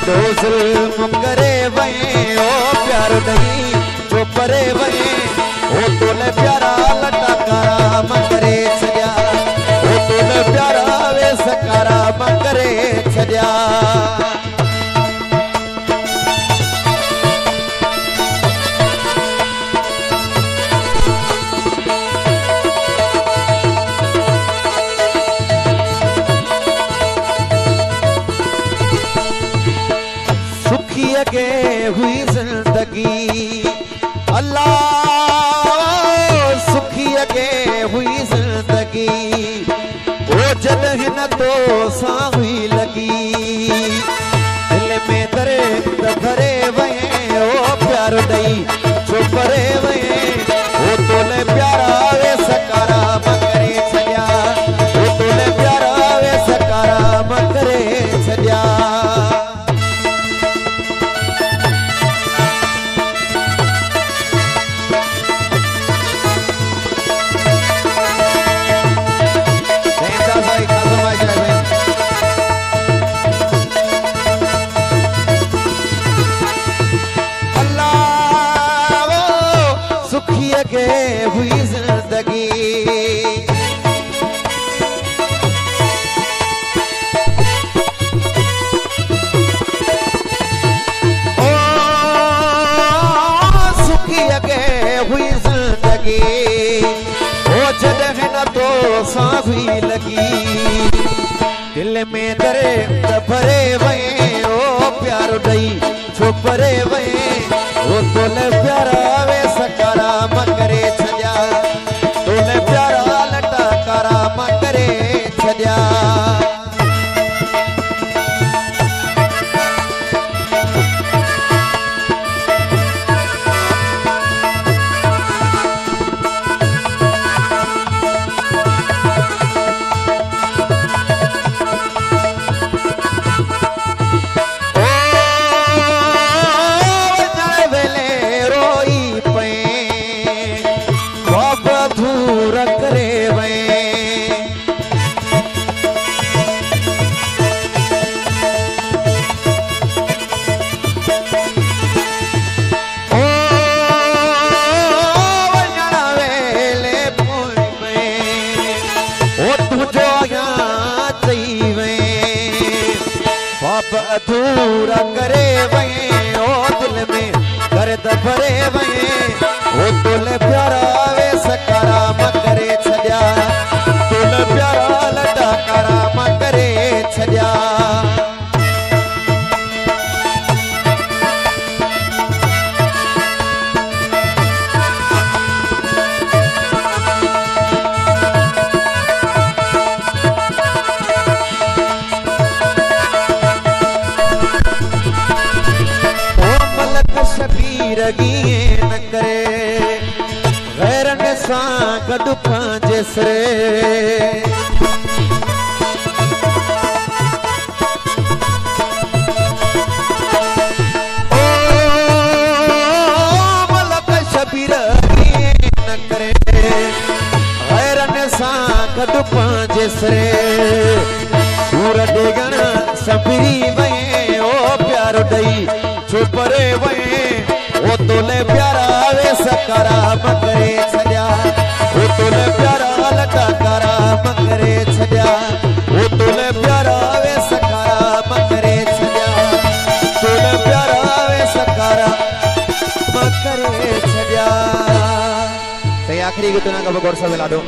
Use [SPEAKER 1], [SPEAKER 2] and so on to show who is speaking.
[SPEAKER 1] जुल्म करे वए ओ प्यार दई जो परे वए ओ तोले प्यारा लटा कारा मकरे छया ओ तोले प्यारा वे सकारा मकरे छया के हुई जिंदगी अल्लाह सुखी के हुई जिंदगी ओ जद हिन तो सा हुई लगी दिल में दर्द भरे वए ओ प्यार दई जो परे वए ओ तोले प्यारा वे सकारा मकरे छया ओ तोले प्यारा वे सकारा मकरे छया के हुई जिंदगी ओ सुखी के हुई जिंदगी ओ जद न तो सांवी लगी दिल में दर्द भरे वए ओ प्यार दई जो परे वए ओ तोले प्यारा वे सकारा मकरे छया तोले प्यारा लटा कारा मकरे छया अधूरा करे वए ओ दिल में दर्द भरे वए ओ तोले प्यारा वे सकारा मकरे छया तोले प्यारा लटा कारा मकरे छया शबीर गिए न करे गैरन सा गडु पांजे सरे ओ मलक शबीर गिए न करे गैरन सा गडु पांजे सरे सूर डेगन सबरी वए ओ प्यार दई जो परे वए ओ तोले प्यारा वे सकारा मकरे छया ओ तोले प्यारा लटा कारा मकरे छया ओ तोले प्यारा वे सकारा मकरे छया तोले प्यारा वे सकारा मकरे छया ते आखिरी गीत ना का गौर से मिला दो